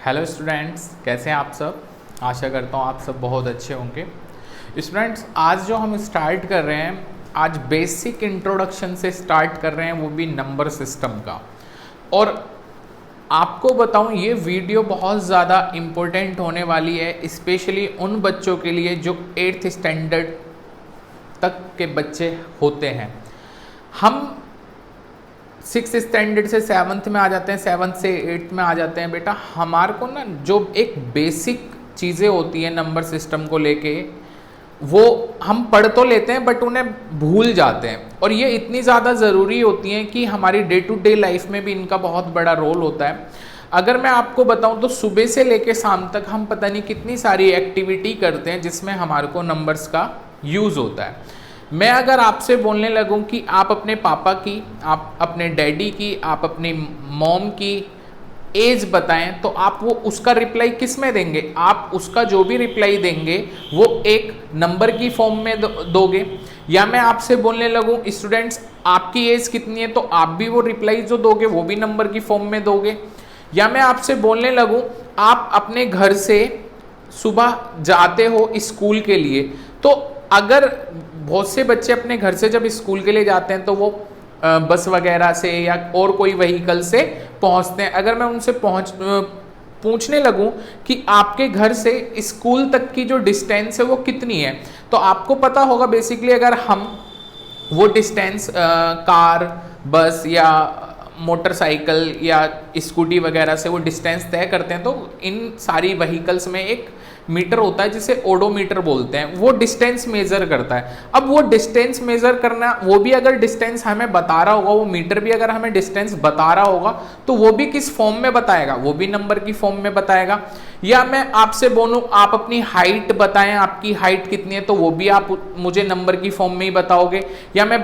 Hello students, कैसे हैं आप सब। आशा करता हूँ आप सब बहुत अच्छे होंगे। स्टूडेंट्स, आज जो हम स्टार्ट कर रहे हैं, आज बेसिक इंट्रोडक्शन से स्टार्ट कर रहे हैं, वो भी नंबर सिस्टम का। और आपको बताऊं, ये वीडियो बहुत ज़्यादा इम्पोर्टेंट होने वाली है, स्पेशली उन बच्चों के लिए जो 8th स्टैंडर्ड तक के बच्चे होते हैं। हम 6th स्टैंडर्ड से 7th में आ जाते हैं, 7th से 8th में आ जाते हैं। बेटा, हमारे को ना जो एक बेसिक चीज़ें होती हैं नंबर सिस्टम को लेके, वो हम पढ़ तो लेते हैं बट उन्हें भूल जाते हैं। और ये इतनी ज़्यादा ज़रूरी होती हैं कि हमारी डे टू डे लाइफ में भी इनका बहुत बड़ा रोल होता है। अगर मैं आपको बताऊं तो सुबह से लेके शाम तक हम पता नहीं कितनी सारी एक्टिविटी करते हैं जिसमें हमारे को नंबर्स का यूज़ होता है। मैं अगर आपसे बोलने लगूं कि आप अपने पापा की, आप अपने डैडी की, आप अपनी मॉम की एज बताएं, तो आप वो उसका रिप्लाई किस में देंगे? आप उसका जो भी रिप्लाई देंगे वो एक नंबर की फॉर्म में दोगे। या मैं आपसे बोलने लगूं स्टूडेंट्स आपकी एज कितनी है, तो आप भी वो रिप्लाई जो दोगे वो भी नंबर की फॉर्म में दोगे। या मैं आपसे बोलने लगूं आप अपने घर से सुबह जाते हो स्कूल के लिए, तो अगर बहुत से बच्चे अपने घर से जब स्कूल के लिए जाते हैं तो वो बस वगैरह से या और कोई व्हीकल से पहुंचते हैं। अगर मैं उनसे पूछने लगूं कि आपके घर से स्कूल तक की जो डिस्टेंस है वो कितनी है, तो आपको पता होगा बेसिकली अगर हम वो डिस्टेंस कार, बस या मोटरसाइकिल या स्कूटी वगैरह से वो डिस्टेंस तय करते हैं, तो इन सारी व्हीकल्स में एक मीटर होता है जिसे ओडोमीटर बोलते हैं, वो डिस्टेंस मेजर करता है। अब वो डिस्टेंस मेजर करना, वो भी अगर डिस्टेंस हमें बता रहा होगा, वो मीटर भी अगर हमें डिस्टेंस बता रहा होगा, तो वो भी किस फॉर्म में बताएगा? वो भी नंबर की फॉर्म में बताएगा। या मैं आपसे बोलूं आप अपनी हाइट बताएं, आपकी हाइट कितनी है, तो वो भी आप मुझे नंबर की फॉर्म में ही बताओगे। या मैं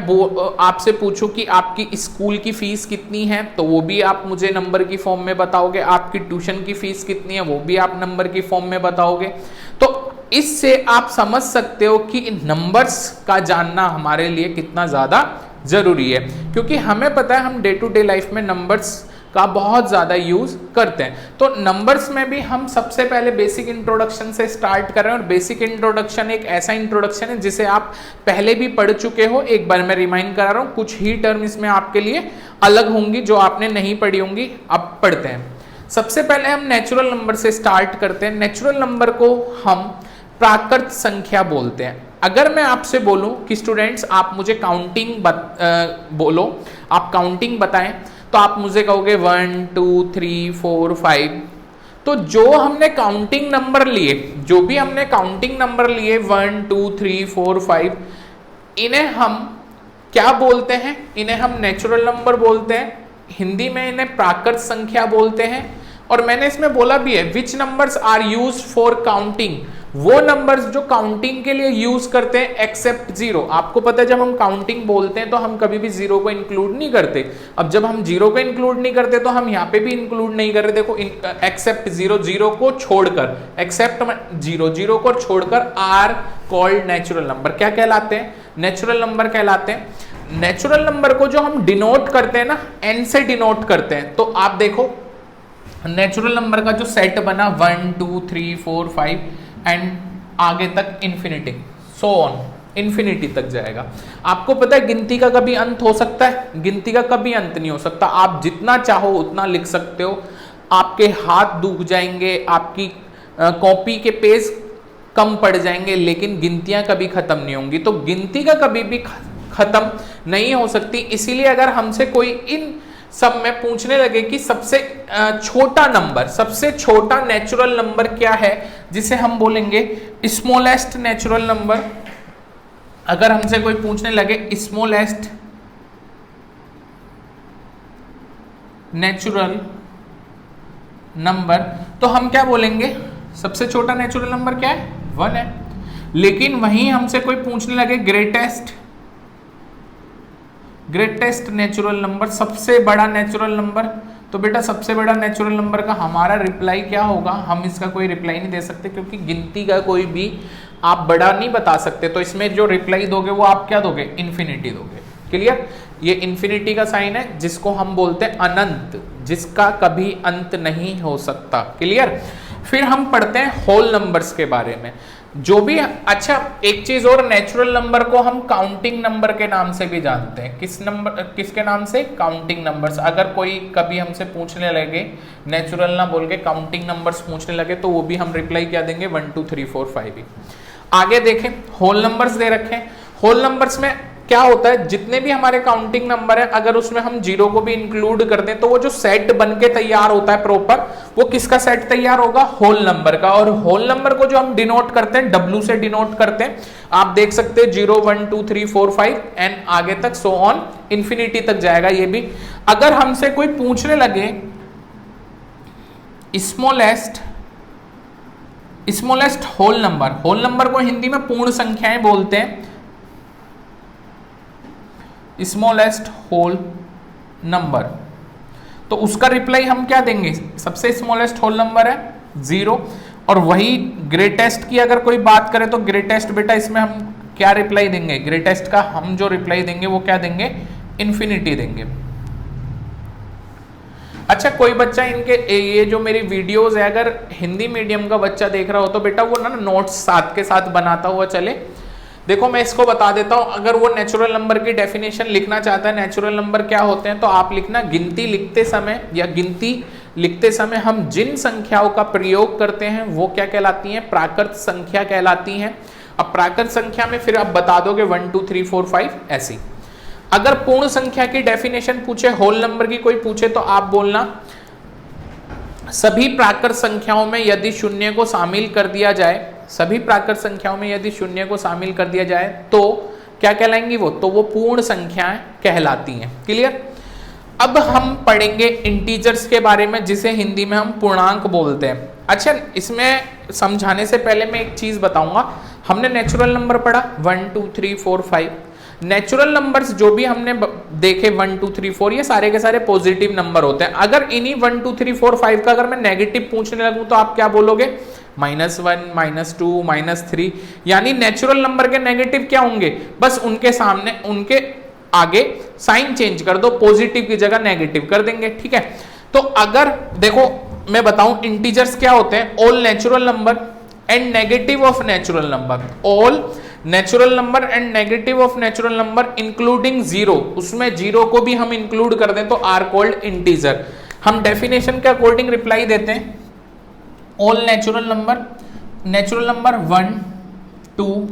आपसे पूछूं कि आपकी स्कूल की फीस कितनी है, तो वो भी आप मुझे नंबर की फॉर्म में बताओगे। आपकी ट्यूशन की फीस कितनी है, वो भी आप नंबर की फॉर्म में बताओगे। तो इससे आप समझ सकते हो कि नंबर्स का जानना हमारे लिए कितना ज्यादा जरूरी है, क्योंकि हमें पता है हम डे टू डे लाइफ में नंबर्स का बहुत ज़्यादा यूज़ करते हैं। तो नंबर्स में भी हम सबसे पहले बेसिक इंट्रोडक्शन से स्टार्ट कर रहे हैं। और बेसिक इंट्रोडक्शन एक ऐसा इंट्रोडक्शन है जिसे आप पहले भी पढ़ चुके हो। एक बार मैं रिमाइंड करा रहा हूँ, कुछ ही टर्म इसमें आपके लिए अलग होंगी जो आपने नहीं पढ़ी होंगी। अब पढ़ते हैं। सबसे पहले हम नेचुरल नंबर से स्टार्ट करते हैं। नेचुरल नंबर को हम प्राकृत संख्या बोलते हैं। अगर मैं आपसे बोलूं कि स्टूडेंट्स आप मुझे काउंटिंग बोलो, आप काउंटिंग बताएं, तो आप मुझे कहोगे 1 2 3 4 5। तो जो हमने काउंटिंग नंबर लिए, जो भी हमने काउंटिंग नंबर लिए 1 2 3 4 5, इन्हें हम क्या बोलते हैं? इन्हें हम नेचुरल नंबर बोलते हैं। हिंदी में इन्हें प्राकृत संख्या बोलते हैं। और मैंने इसमें बोला भी है which numbers are used for counting, वो नंबर्स जो काउंटिंग के लिए यूज करते हैं एक्सेप्ट जीरो। आपको पता है जब हम काउंटिंग बोलते हैं तो हम कभी भी जीरो को इंक्लूड नहीं करते। अब जब हम जीरो को इंक्लूड नहीं करते तो हम यहाँ पे भी इंक्लूड नहीं कर रहे। देखो, एक्सेप्ट जीरो, जीरो को छोड़कर, एक्सेप्ट जीरो, जीरो को छोड़कर आर कॉल्ड नेचुरल नंबर। क्या कहलाते हैं? नेचुरल नंबर कहलाते हैं। नेचुरल नंबर को जो हम डिनोट करते हैं ना, एन से डिनोट करते हैं। तो आप देखो नेचुरल नंबर का जो सेट बना 1 2 3 4 5 एंड आगे तक इन्फिनिटी, सो ऑन, इन्फिनिटी तक जाएगा। आपको पता है गिनती का कभी अंत हो सकता है? गिनती का कभी अंत नहीं हो सकता। आप जितना चाहो उतना लिख सकते हो, आपके हाथ दुख जाएंगे, आपकी कॉपी के पेज कम पड़ जाएंगे, लेकिन गिनतियां कभी खत्म नहीं होंगी। तो गिनती का कभी भी खत्म नहीं हो सकती। इसीलिए अगर हमसे कोई इन सब में पूछने लगे कि सबसे छोटा नंबर, सबसे छोटा नेचुरल नंबर क्या है, जिसे हम बोलेंगे स्मॉलेस्ट नेचुरल नंबर। अगर हमसे कोई पूछने लगे स्मॉलेस्ट नेचुरल नंबर, तो हम क्या बोलेंगे? सबसे छोटा नेचुरल नंबर क्या है? 1 है। लेकिन वहीं हमसे कोई पूछने लगे ग्रेटेस्ट नेचुरल नंबर, सबसे बड़ा नेचुरल नंबर, तो बेटा सबसे बड़ा नेचुरल नंबर का हमारा रिप्लाई क्या होगा? हम इसका कोई रिप्लाई नहीं दे सकते, क्योंकि गिनती का कोई भी आप बड़ा नहीं बता सकते। तो इसमें जो रिप्लाई दोगे वो आप क्या दोगे? इन्फिनिटी दोगे। क्लियर? ये इन्फिनिटी का साइन है जिसको हम बोलते हैं अनंत, जिसका कभी अंत नहीं हो सकता। क्लियर। फिर हम पढ़ते हैं होल नंबर्स के बारे में, जो भी अच्छा एक चीज और, नेचुरल नंबर को हम काउंटिंग नंबर के नाम से भी जानते हैं। किसके नाम से? Counting numbers. अगर कोई कभी हमसे पूछने लगे, नेचुरल ना बोल के काउंटिंग नंबर्स पूछने लगे, तो वो भी हम रिप्लाई क्या देंगे? 1 2 3 4 5 ही। आगे देखें, होल नंबर्स दे रखे हैं। होल नंबर्स में क्या होता है, जितने भी हमारे काउंटिंग नंबर है, अगर उसमें हम जीरो को भी इंक्लूड कर दें तो वो जो सेट बन के तैयार होता है प्रॉपर, वो किसका सेट तैयार होगा? होल नंबर का। और होल नंबर को जो हम डिनोट करते हैं, W से डिनोट करते हैं। आप देख सकते हैं 0 1 2 3 4 5 एंड आगे तक सो ऑन इंफिनिटी तक जाएगा। ये भी अगर हमसे कोई पूछने लगे smallest whole number, whole number को हिंदी में पूर्ण संख्याएं बोलते हैं, स्मॉलेस्ट होल नंबर, तो उसका रिप्लाई हम क्या देंगे? सबसे स्मॉलेस्ट होल नंबर है 0। और वही ग्रेटेस्ट की अगर कोई बात करे तो ग्रेटेस्ट बेटा इसमें हम क्या रिप्लाई देंगे? ग्रेटेस्ट का हम जो रिप्लाई देंगे वो क्या देंगे? इन्फिनिटी देंगे। अच्छा, कोई बच्चा इनके ये जो मेरी वीडियोस है, अगर हिंदी मीडियम का बच्चा देख रहा हो तो बेटा वो ना नोट्स साथ के साथ बनाता हुआ चले। देखो मैं इसको बता देता हूं, अगर वो नेचुरल नंबर की डेफिनेशन लिखना चाहता है, नेचुरल नंबर क्या होते हैं, तो आप लिखना गिनती लिखते समय या गिनती लिखते समय हम जिन संख्याओं का प्रयोग करते हैं वो क्या कहलाती हैं? प्राकृत संख्या कहलाती हैं। अब प्राकृत संख्या में फिर आप बता दोगे 1 2 3 4 5 ऐसी। अगर पूर्ण संख्या की डेफिनेशन पूछे, होल नंबर की कोई पूछे, तो आप बोलना सभी प्राकृत संख्याओं में यदि शून्य को शामिल कर दिया जाए, सभी प्राकृत संख्याओं में यदि शून्य को शामिल कर दिया जाए तो क्या कहलाएंगी वो? तो वो पूर्ण संख्याएं कहलाती हैं। क्लियर। अब हम पढ़ेंगे इंटीजर्स के बारे में, जिसे हिंदी में हम पूर्णांक बोलते हैं। अच्छा, इसमें समझाने से पहले मैं एक चीज बताऊंगा। हमने नेचुरल नंबर पढ़ा 1 2 3 4 5। नेचुरल नंबर्स जो भी हमने देखे 1 2 3 4, ये सारे के सारे पॉजिटिव नंबर होते हैं। अगर इन्हीं 1 2 3 4 5 का अगर मैं नेगेटिव पूछने लगूं तो आप क्या बोलोगे? -1 -2 -3। यानी नेचुरल नंबर के नेगेटिव क्या होंगे? बस उनके सामने, उनके आगे साइन चेंज कर दो, पॉजिटिव की जगह नेगेटिव कर देंगे। ठीक है। तो अगर देखो मैं बताऊं इंटीजर्स क्या होते हैं, all natural number and negative of natural number, all natural number and negative of natural number including zero, उसमें जीरो को भी हम इंक्लूड कर दें तो आर कॉल्ड इंटीजर। हम डेफिनेशन के अकॉर्डिंग रिप्लाई देते हैं, ऑल नेचुरल नंबर 1 2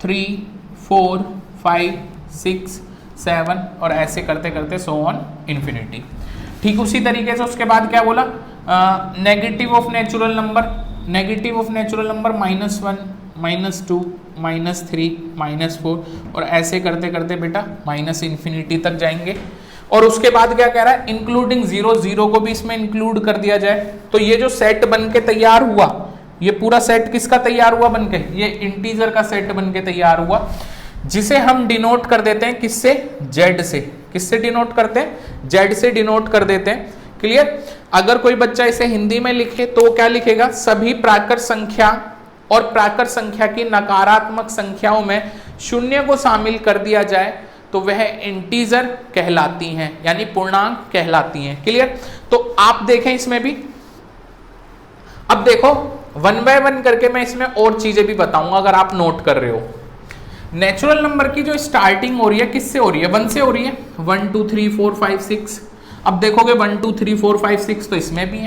3 4 5 6 7 और ऐसे करते करते सो ऑन इन्फिनिटी। ठीक उसी तरीके से उसके बाद क्या बोला, नेगेटिव ऑफ नेचुरल नंबर -1 -2 -3 -4 और ऐसे करते करते बेटा माइनस इन्फिनिटी तक जाएंगे। और उसके बाद क्या कह रहा है, इंक्लूडिंग जीरो, जीरो को भी इसमें इंक्लूड कर दिया जाए। तो ये जो सेट बन के तैयार हुआ, ये पूरा सेट किसका तैयार हुआ बनके? ये इंटीजर का सेट बन के तैयार हुआ, जिसे हम डिनोट कर देते हैं किससे? जेड से। किससे डिनोट करते हैं? जेड से डिनोट कर देते हैं। क्लियर। अगर कोई बच्चा इसे हिंदी में लिखे तो क्या लिखेगा? सभी प्राकृत संख्या और प्राकृत संख्या की नकारात्मक संख्याओं में शून्य को शामिल कर दिया जाए तो वह इंटीजर कहलाती हैं, यानी पूर्णांक कहलाती हैं। क्लियर। तो आप देखें इसमें भी, अब देखो 1 बाय 1 करके मैं इसमें और चीजें भी बताऊंगा अगर आप नोट कर रहे हो। नेचुरल नंबर की जो स्टार्टिंग हो रही है किससे हो रही है? 1 से हो रही है। 1 2 3 4 5 6। अब देखोगे 1 2 3 4 5 6 तो इसमें भी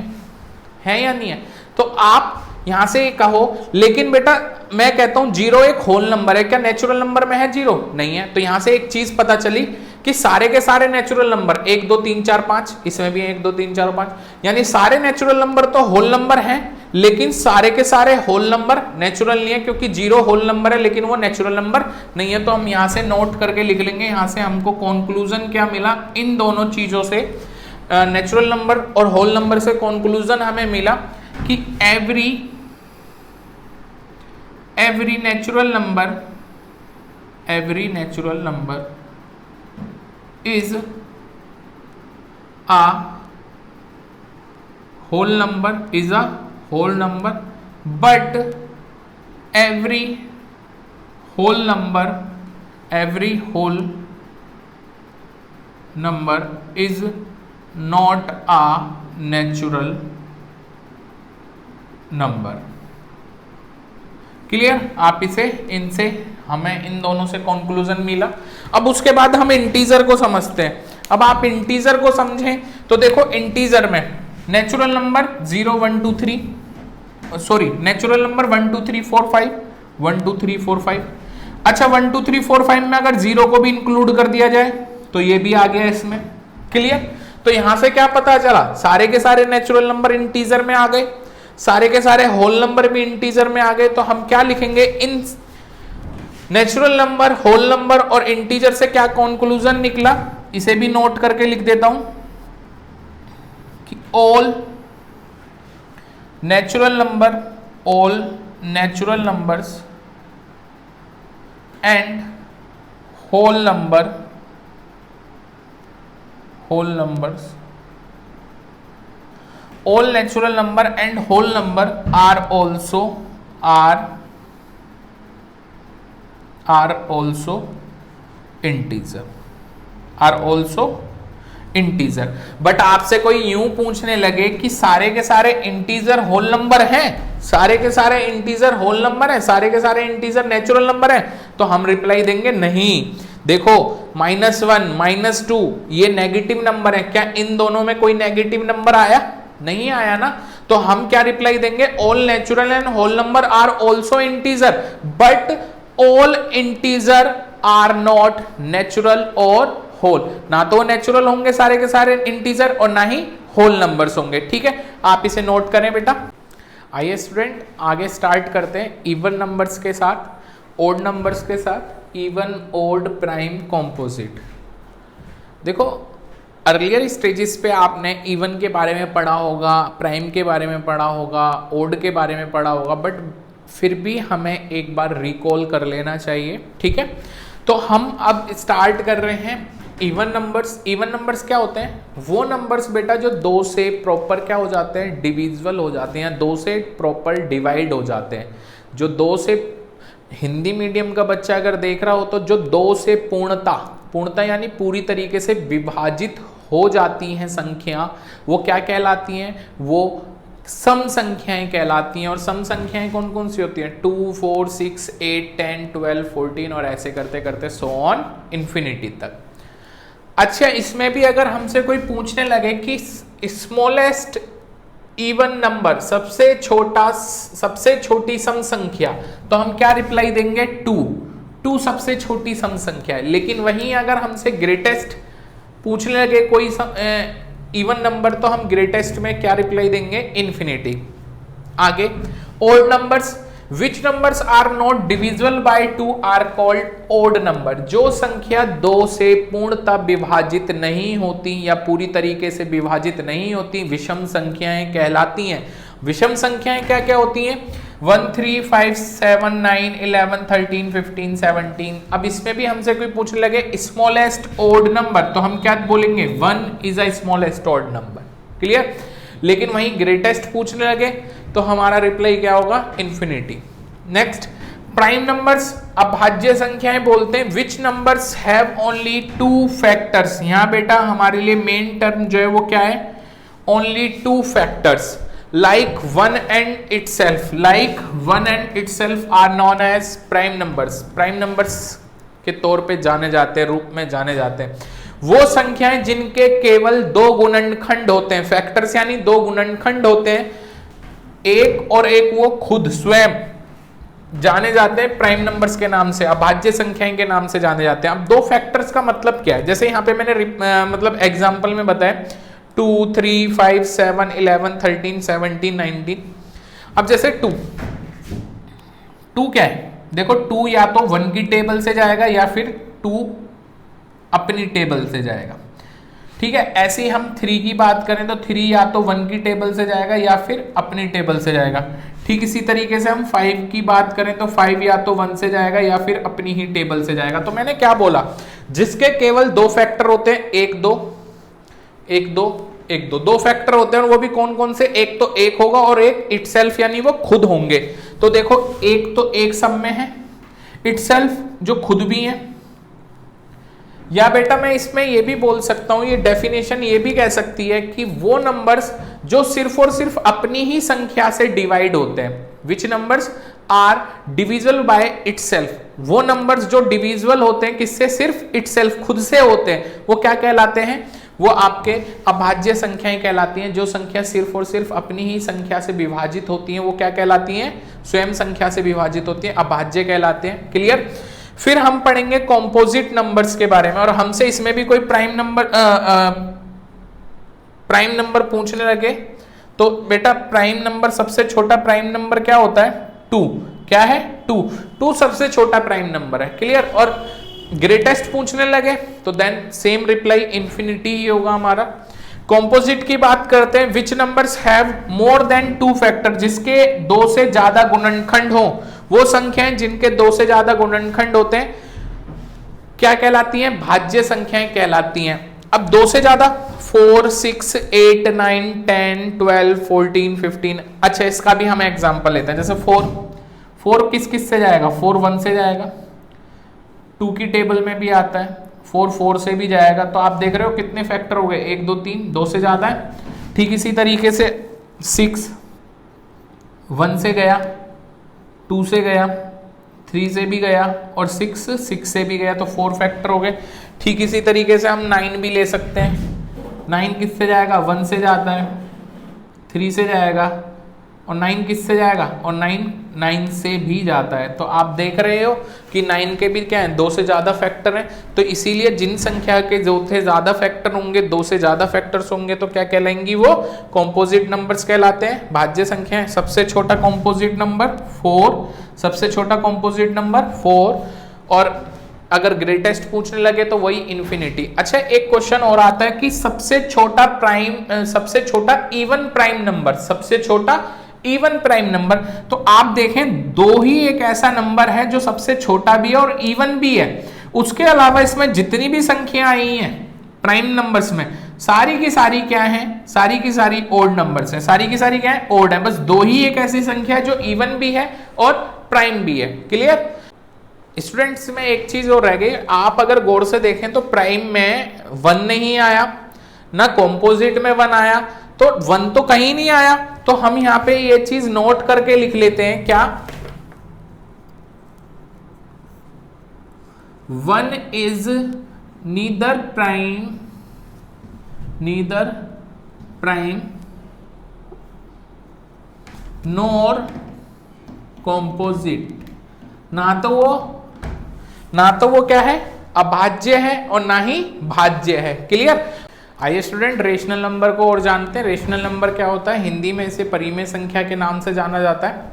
है या नहीं है? तो आप यहां से कहो, लेकिन बेटा मैं कहता हूं जीरो एक होल नंबर है, क्या नेचुरल नंबर में है जीरो? नहीं है। तो यहां से एक चीज पता चली कि सारे के सारे नेचुरल नंबर 1 2 3 4 5, इसमें भी 1 2 3 4 5, यानी सारे नेचुरल नंबर तो होल नंबर हैं, लेकिन सारे के सारे होल नंबर नेचुरल नहीं है, क्योंकि जीरो होल नंबर है लेकिन वो नेचुरल नंबर नहीं है। तो हम यहां से नोट करके लिख लेंगे। यहां से हमको कंक्लूजन क्या मिला इन दोनों चीजों से, नेचुरल नंबर और होल नंबर से कंक्लूजन हमें मिला कि every natural number is a whole number, but every whole number is not a natural number. Clear? आप इसे इनसे हमें इन दोनों से कंक्लूजन मिला। अब उसके बाद हम इंटीजर को समझते हैं। अब आप इंटीजर को समझें तो देखो इंटीजर में natural number 0 1 2 3, sorry natural number 1 2 3 4 5, 1 2 3 4 5। अच्छा 1 2 3 4 5 में अगर 0 को भी इंक्लूड कर दिया जाए तो ये भी आ गया इसमें। क्लियर? तो यहां से क्या पता चला, सारे के सारे नेचुरल नंबर इंटीजर में आ गए, सारे के सारे होल नंबर भी इंटीजर में आ गए। तो हम क्या लिखेंगे, इन नेचुरल नंबर, होल नंबर और इंटीजर से क्या कंक्लूजन निकला, इसे भी नोट करके लिख देता हूं कि all natural numbers and whole numbers all natural number and whole number are also integer। But आपसे कोई यूं पूछने लगे कि सारे के सारे इंटीजर होल नंबर हैं, सारे के सारे इंटीजर होल नंबर हैं, सारे के सारे इंटीजर नेचुरल नंबर हैं, तो हम रिप्लाई देंगे नहीं। देखो -1 -2 ये नेगेटिव नंबर है, क्या इन दोनों में कोई नेगेटिव नंबर आया? नहीं आया ना। तो हम क्या रिप्लाई देंगे, all natural and whole number are also integer but all integer are not natural और होल। ना तो नेचुरल होंगे सारे के सारे इंटीजर और ना ही होल नंबर्स होंगे। ठीक है, आप इसे नोट करें बेटा। आइए स्टूडेंट आगे स्टार्ट करते हैं इवन नंबर्स के साथ, ओड नंबर्स के साथ, इवन ओड प्राइम कॉम्पोजिट। देखो अर्लियर स्टेजेस पे आपने इवन के बारे में पढ़ा होगा, प्राइम के बारे में पढ़ा होगा, ओड के बारे में पढ़ा होगा, बट फिर भी हमें एक बार रिकॉल कर लेना चाहिए। ठीक है, तो हम अब स्टार्ट कर रहे हैं इवन नंबर्स। इवन नंबर्स क्या होते हैं? वो नंबर्स बेटा जो 2 से प्रॉपर क्या हो जाते हैं, डिविजिबल हो जाते हैं, 2 से प्रॉपर डिवाइड हो जाते हैं। जो 2 से, हिंदी मीडियम का बच्चा अगर देख रहा हो तो जो 2 से पूर्णता यानी पूरी तरीके से विभाजित हो जाती हैं संख्या, वो क्या कहलाती हैं? वो सम संख्याएं कहलाती हैं। और सम संख्याएं कौन कौन सी होती हैं? 2 4 6 8 10 12 14 और ऐसे करते करते सो ऑन इन्फिनिटी तक। अच्छा, इसमें भी अगर हमसे कोई पूछने लगे कि स्मॉलेस्ट इवन नंबर, सबसे छोटी सम संख्या, तो हम क्या रिप्लाई देंगे? 2 सबसे छोटी सम संख्या है। लेकिन वहीं अगर हमसे ग्रेटेस्ट पूछने लगे कोई इवन नंबर, तो हम ग्रेटेस्ट में क्या रिप्लाई देंगे? इन्फिनिटी। आगे odd numbers, which numbers are not divisible by 2 are called odd number. जो संख्या 2 से पूर्णतः विभाजित नहीं होती या पूरी तरीके से विभाजित नहीं होती, विषम संख्याएं कहलाती हैं। विषम संख्याएं क्या क्या होती हैं? 1 3 5 7 9 11 13 15 17। अब इसमें भी हमसे कोई पूछने लगे स्मॉलेस्ट ओड नंबर, तो हम क्या बोलेंगे? 1 is a smallest odd number. Clear? लेकिन वहीं ग्रेटेस्ट पूछने लगे तो हमारा रिप्लाई क्या होगा? इन्फिनिटी। नेक्स्ट प्राइम नंबर्स, अभाज्य संख्याएं बोलते हैं। Which numbers have only 2 factors. यहाँ बेटा हमारे लिए मेन टर्म जो है वो क्या है? Only 2 factors. like 1 and itself are known as prime numbers। Prime numbers के तौर पे जाने जाते हैं, रूप में जाने जाते हैं वो संख्याएं जिनके केवल 2 गुणनखंड होते हैं। फैक्टर्स यानी 2 गुणनखंड होते हैं, एक और एक वो खुद स्वयं जाने जाते हैं प्राइम नंबर्स के नाम से, अभाज्य संख्याएं के नाम से जाने जाते हैं। अब 2 फैक्टर्स का मतलब क्या है? जैसे यहाँ पे मैंने मतलब एग्जाम्पल में बताया 2 3 5 7 11 13 17 19। अब जैसे 2 क्या है? देखो 2 या तो 1 की टेबल से जाएगा या फिर 2 अपनी टेबल से जाएगा। ठीक है, ऐसे ही हम 3 की बात करें तो 3 या तो 1 की टेबल से जाएगा या फिर अपनी टेबल से जाएगा। ठीक इसी तरीके से हम 5 की बात करें तो 5 या तो 1 से जाएगा या फिर अपनी ही टेबल से जाएगा। तो मैंने क्या बोला? जिसके केवल 2 फैक्टर होते हैं, 1 2 1 2 1 2, 2 फैक्टर होते हैं और वो भी कौन कौन से? एक तो 1 होगा और एक इटसेल्फ यानी वो खुद होंगे। तो देखो एक तो एक सब में है, इटसेल्फ जो खुद भी है, या बेटा मैं इसमें ये भी बोल सकता हूं, ये डेफिनेशन ये भी कह सकती है कि वो नंबर्स जो सिर्फ और सिर्फ अपनी ही संख्या से डिवाइड होते हैं, which numbers are divisible by itself, वो नंबर्स जो डिविजिबल होते हैं किससे, सिर्फ इटसेल्फ, खुद से होते हैं, वो क्या कहलाते हैं, वो आपके अभाज्य संख्याएं कहलाती हैं। जो संख्या सिर्फ और सिर्फ अपनी ही संख्या से विभाजित होती हैं वो क्या कहलाती हैं, स्वयं संख्या से विभाजित होती हैं, अभाज्य कहलाते हैं। क्लियर। फिर हम पढ़ेंगे कॉम्पोजिट नंबर्स के बारे में, और हमसे इसमें भी कोई प्राइम नंबर पूछने लगे तो बेटा प्राइम नंबर, सबसे छोटा प्राइम नंबर क्या होता है, 2। क्या है, 2 सबसे छोटा प्राइम नंबर है। क्लियर। और ग्रेटेस्ट पूछने लगे तो देन सेम रिप्लाई इंफिनिटी ही होगा हमारा। कॉम्पोजिट की बात करते हैं, which numbers have more than 2 factor, जिसके 2 से ज्यादा गुणनखंड हो, वो संख्याएं जिनके 2 से ज्यादा गुणनखंड होते हैं क्या कहलाती हैं, भाज्य संख्याएं कहलाती हैं। अब 2 से ज्यादा 4, 6, 8, 9, 10, 12, 14, 15। अच्छा इसका भी हम एग्जांपल लेते हैं, जैसे 4 किस से जाएगा, 4 1 से जाएगा, 2 की टेबल में भी आता है, 4 से भी जाएगा। तो आप देख रहे हो कितने फैक्टर हो गए, 1 2 3, 2 से ज्यादा है। ठीक इसी तरीके से 6 1 से गया, 2 से गया, 3 से भी गया, और 6 से भी गया, तो 4 फैक्टर हो गए। ठीक इसी तरीके से हम 9 भी ले सकते हैं। 9 किससे जाएगा, 1 से जाता है, 3 से जाएगा, और 9 किससे जाएगा, और 9 से भी जाता है। तो आप देख रहे हो कि 9 के भी क्या है, 2 से ज्यादा फैक्टर हैं। तो इसीलिए जिन संख्या के जो थे ज्यादा फैक्टर होंगे, 2 से ज्यादा फैक्टर्स होंगे, तो क्या कहलाएंगी, वो कॉम्पोजिट नंबर्स कहलाते हैं, भाज्य संख्या है। सबसे छोटा कॉम्पोजिट नंबर 4, सबसे छोटा कॉम्पोजिट नंबर 4, और अगर ग्रेटेस्ट पूछने लगे तो वही इन्फिनिटी। अच्छा एक क्वेश्चन और आता है कि सबसे छोटा इवन प्राइम नंबर, सबसे छोटा इवन प्राइम नंबर। तो आप देखें 2 ही एक ऐसा नंबर है जो सबसे छोटा भी है और इवन भी है। उसके अलावा इसमें जितनी भी संख्या आई हैं प्राइम नंबर्स में, सारी की सारी क्या है, सारी की सारी ओड नंबर्स हैं, सारी की सारी क्या है, ओड है। बस 2 ही एक ऐसी संख्या है जो इवन भी है और प्राइम भी है। क्लियर। स्टूडेंट्स में एक चीज और रह गई, आप अगर गौर से देखें तो प्राइम में 1 नहीं आया, ना कॉम्पोजिट में 1 आया, तो 1 तो कहीं नहीं आया। तो हम यहां पे ये चीज नोट करके लिख लेते हैं, क्या 1 is neither prime nor composite. ना तो वो क्या है, अभाज्य है, और ना ही भाज्य है। क्लियर। आइए स्टूडेंट रेशनल नंबर को और जानते हैं। रेशनल नंबर क्या होता है, हिंदी में इसे परिमेय संख्या के नाम से जाना जाता है।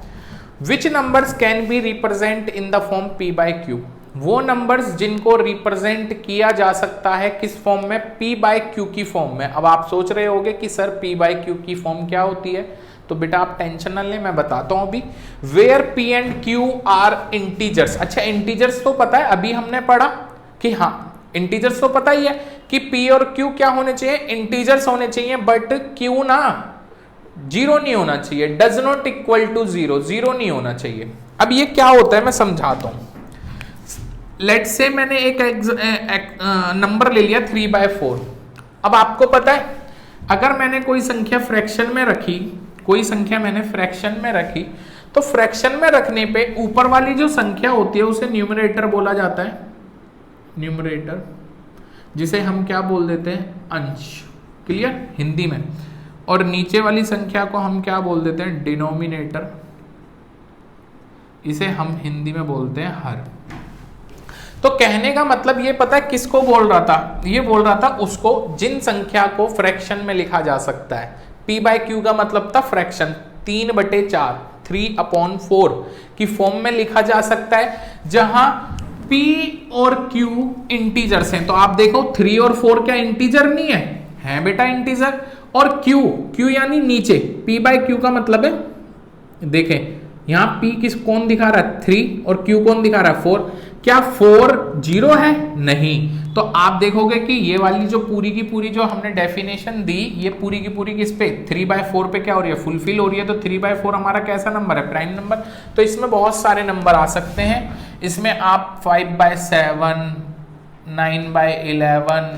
Which numbers can be represent in the form p/q, वो नंबर्स जिनको रिप्रेजेंट किया जा सकता है किस फॉर्म में, p/q की फॉर्म में। अब आप सोच रहे होंगे कि सर p/q की फॉर्म क्या होती है, तो बेटा आप टेंशन न लें, मैं बताता हूं अभी। Where p and q are integers. अच्छा इंटीजर्स तो पता है, अभी हमने पढ़ा कि हाँ इंटीजर्स तो पता ही है कि p और q क्या होने चाहिए, इंटीजर्स होने चाहिए, बट q ना 0 नहीं होना चाहिए, डज नॉट इक्वल टू 0, 0 नहीं होना चाहिए। अब ये क्या होता है मैं समझाता हूं। लेट से मैंने एक नंबर ले लिया 3/4। अब आपको पता है अगर मैंने कोई संख्या फ्रैक्शन में रखी, कोई संख्या मैंने फ्रैक्शन में रखी, तो फ्रैक्शन में रखने पे ऊपर वाली जो संख्या होती है उसे न्यूमरेटर बोला जाता है, न्यूमरेटर, जिसे हम क्या बोल देते हैं, अंश। क्लियर, हिंदी में। और नीचे वाली संख्या को हम क्या बोल देते हैं, डिनोमिनेटर, इसे हम हिंदी में बोलते हैं हर। तो कहने का मतलब ये पता है किसको बोल रहा था, ये बोल रहा था उसको जिन संख्या को फ्रैक्शन में लिखा जा सकता है। p/q का मतलब था फ्रैक्शन, 3/4, 3/4 की फॉर्म में लिखा जा सकता है, जहां p और q इंटीजर्स हैं। तो आप देखो 3 और 4 क्या इंटीजर नहीं है बेटा इंटीजर। और q यानी नीचे, p/q का मतलब है, देखें यहां p कौन दिखा रहा है, 3, और q कौन दिखा रहा है, 4। क्या 4 0 है, नहीं। तो आप देखोगे कि ये वाली जो पूरी की पूरी जो हमने डेफिनेशन दी, ये पूरी की पूरी किस पे, 3/4 पे क्या हो रही है, फुलफिल हो रही है। तो 3/4 हमारा कैसा नंबर है, प्राइम नंबर। तो इसमें बहुत सारे नंबर आ सकते हैं। इसमें आप 5/7, 9/11,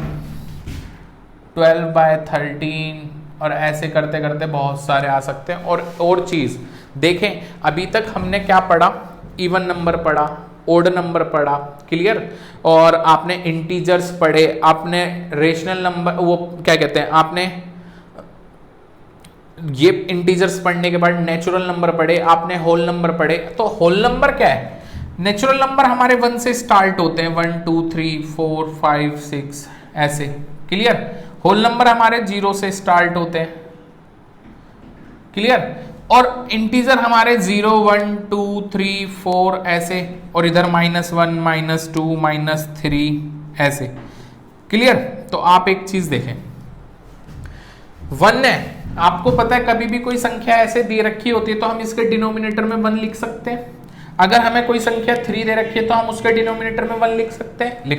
12/13 और ऐसे करते करते बहुत सारे आ सकते हैं। और चीज़ देखें, अभी तक हमने क्या पढ़ा, इवन नंबर पढ़ा, ओड नंबर पढ़ा, क्लियर, और आपने इंटीजर्स पढ़े, आपने रेशनल नंबर, वो क्या कहते हैं, आपने ये इंटीजर्स पढ़ने के बाद नेचुरल नंबर पढ़े, आपने होल नंबर पढ़े। तो होल नंबर क्या है? नेचुरल नंबर हमारे 1 से स्टार्ट होते हैं, 1 2 3 4 5 6 ऐसे, क्लियर। होल नंबर हमारे 0 से स्टार्ट होते हैं, क्लियर, और इंटीजर हमारे 0 1 2 3 4 ऐसे, और इधर -1 -2 -3 ऐसे, क्लियर। तो आप एक चीज देखें, 1 है, आपको पता है कभी भी कोई संख्या ऐसे दे रखी होती है तो हम इसके डिनोमिनेटर में 1 लिख सकते हैं। अगर हमें कोई संख्या 3 दे रखी है तो हम उसके डिनोमिनेटर में 1 लिख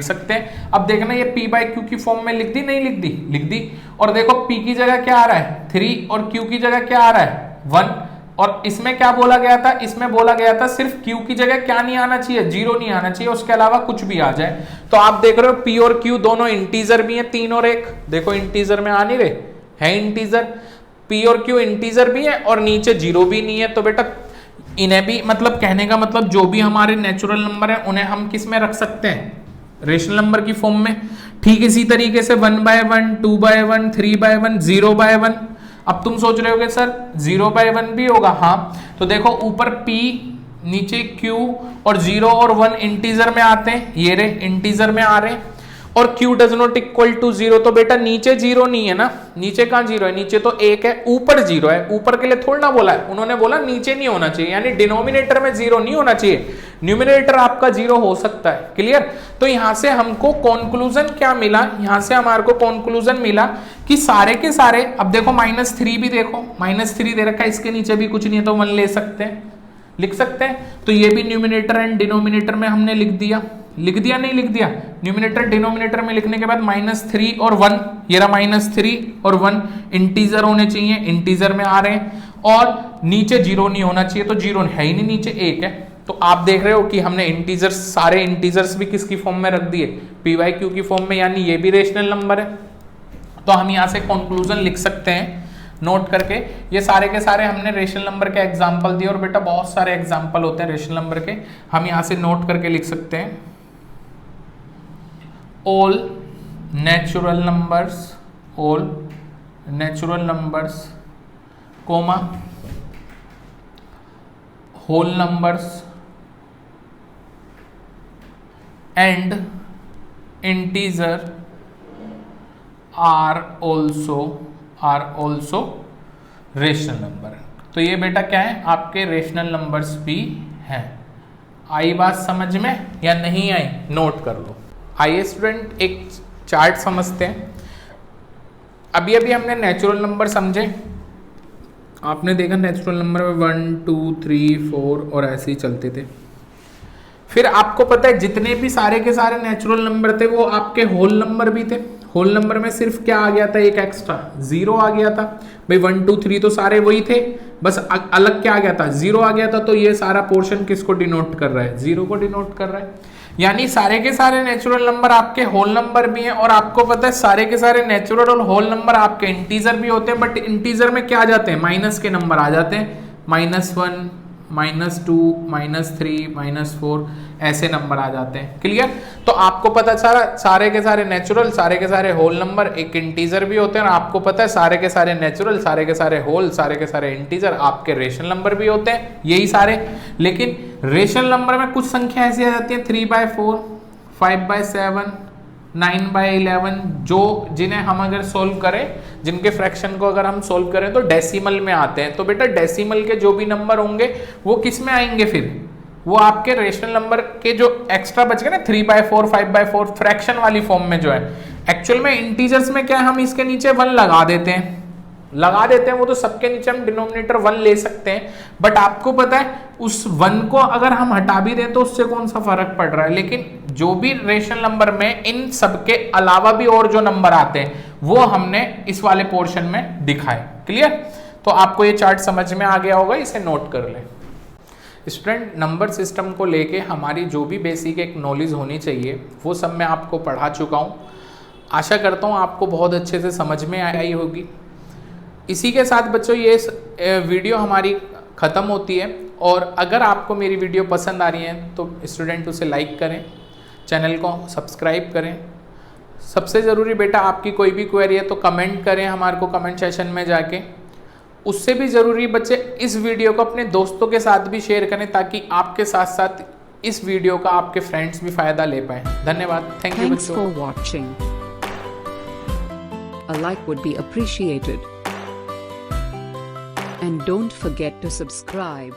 सकते हैं। अब देखना ये p/q की फॉर्म में लिख दी, नहीं लिख दी। और देखो p की जगह क्या आ रहा है 3 और q की जगह क्या आ रहा है 1। और इसमें क्या बोला गया था, इसमें बोला गया था सिर्फ q की जगह क्या नहीं आना चाहिए, 0 नहीं आना चाहिए, उसके अलावा कुछ भी आ जाए। तो आप देख रहे हो p और q दोनों इंटीजर भी हैं, 3 और 1, देखो इंटीजर में आ नहीं रहे है, इंटीजर p और q इंटीजर भी है और नीचे 0 भी नहीं है। तो बेटा इन्हें भी, मतलब कहने का मतलब जो भी हमारे नेचुरल नंबर है उन्हें हम किस में रख सकते हैं, रेशनल नंबर की फॉर्म में। ठीक इसी तरीके से 1/1 2/1 3/1 0/1। अब तुम सोच रहे होगे सर 0/1 भी होगा, हाँ। तो देखो ऊपर p नीचे q और 0 और 1 इंटीजर में आते हैं, ये रे इंटीजर में आ रहे हैं, और q does not equal to 0। तो बेटा नीचे 0 नहीं है ना, नीचे कहां 0 है, नीचे तो 1 है, ऊपर 0 है। ऊपर के लिए थोड़ा ना बोला है, उन्होंने बोला नीचे नहीं होना चाहिए, यानी डिनोमिनेटर में 0 नहीं होना चाहिए, न्यूमिनेटर आपका 0 हो सकता है, क्लियर। तो यहां से हमको कंक्लूजन क्या मिला, यहां से हमारे को कंक्लूजन मिला कि सारे के सारे, अब देखो -3 भी देखो, -3 दे रखा है, इसके नीचे भी कुछ नहीं है तो 1 ले सकते हैं, लिख सकते हैं। तो ये भी न्यूमिनेटर एंड डिनोमिनेटर में हमने लिख दिया, नहीं लिख दिया। न्यूमिनेटर डिनोमिनेटर में लिखने के बाद -3 और 1, ये रहा -3 और 1 इंटीजर होने चाहिए, इंटीजर में आ रहे हैं, और नीचे 0 नहीं होना चाहिए, तो 0 है ही नहीं, नीचे 1 है। तो आप देख रहे हो कि हमने इंटीजर्स, सारे इंटीजर्स भी किसकी फॉर्म में रख दिए, p/q की फॉर्म में, यानी ये भी रेशनल नंबर है। तो हम यहाँ से कंक्लूजन लिख सकते हैं नोट करके, ये सारे के सारे हमने रेशनल नंबर के एग्जाम्पल दिए, और बेटा बहुत सारे एग्जाम्पल होते हैं रेशनल नंबर के, हम यहाँ से नोट करके लिख सकते हैं all natural numbers comma whole numbers and integer are also rational number. तो ये बेटा क्या है, आपके रेशनल नंबर्स भी हैं। आई बात समझ में या नहीं आई, नोट कर लो। आइए स्टूडेंट एक चार्ट समझते हैं। अभी हमने नेचुरल नंबर समझे, आपने देखा नेचुरल नंबर में 1 2 3 4 और ऐसे ही चलते थे। फिर आपको पता है जितने भी सारे के सारे नेचुरल नंबर थे वो आपके होल नंबर भी थे। होल नंबर में सिर्फ क्या आ गया था, एक एक्स्ट्रा 0 आ गया था। भाई 1 2 3 तो सारे वही थे, बस अलग क्या आ गया था, 0 आ गया था। तो ये सारा पोर्शन किसको डिनोट कर रहा है, 0 को डिनोट कर रहा है। यानी सारे के सारे नेचुरल नंबर आपके होल नंबर भी हैं, और आपको पता है सारे के सारे नेचुरल और होल नंबर आपके इंटीजर भी होते हैं, बट इंटीजर में क्या आ जाते हैं, माइनस के नंबर आ जाते हैं, -1 -2 -3 -4 ऐसे नंबर आ जाते हैं, क्लियर। तो आपको पता चला सारे के सारे नेचुरल, सारे के सारे होल नंबर एक इंटीजर भी होते हैं, और आपको पता है सारे के सारे नेचुरल, सारे के सारे होल, सारे के सारे इंटीजर आपके रेशनल नंबर भी होते हैं, यही सारे। लेकिन रेशनल नंबर में कुछ संख्या ऐसी आ जाती है 3/4 5/7 9/11, जो जिन्हें हम अगर सोल्व करें, जिनके फ्रैक्शन को अगर हम सोल्व करें तो डेसिमल में आते हैं। तो बेटा डेसिमल के जो भी नंबर होंगे वो किस में आएंगे, फिर वो आपके रेशनल नंबर के जो एक्स्ट्रा बच गए ना 3/4 5/4 फ्रैक्शन वाली फॉर्म में जो है। एक्चुअल में इंटीजर्स में क्या है, हम इसके नीचे 1 लगा देते हैं, वो तो सबके नीचे हम डिनोमिनेटर 1 ले सकते हैं। बट आपको पता है उस 1 को अगर हम हटा भी दें तो उससे कौन सा फर्क पड़ रहा है। लेकिन जो भी रेशनल नंबर में इन सबके अलावा भी और जो नंबर आते हैं वो हमने इस वाले पोर्शन में दिखाए, क्लियर। तो आपको ये चार्ट समझ में आ गया होगा, इसे नोट कर ले। स्टूडेंट नंबर सिस्टम को लेके हमारी जो भी बेसिक एक नॉलेज होनी चाहिए वो सब मैं आपको पढ़ा चुका हूँ। आशा करता हूँ आपको बहुत अच्छे से समझ में आई होगी। इसी के साथ बच्चों ये वीडियो हमारी ख़त्म होती है, और अगर आपको मेरी वीडियो पसंद आ रही है तो स्टूडेंट उसे लाइक करें, चैनल को सब्सक्राइब करें। सबसे ज़रूरी बेटा आपकी कोई भी क्वेरी है तो कमेंट करें हमारे को कमेंट सेशन में जाके। उससे भी ज़रूरी बच्चे इस वीडियो को अपने दोस्तों के साथ भी शेयर करें ताकि आपके साथ साथ इस वीडियो का आपके फ्रेंड्स भी फ़ायदा ले पाएँ। धन्यवाद। थैंक यू बच्चों। Thanks for watching. A like would be appreciated. And don't forget to subscribe.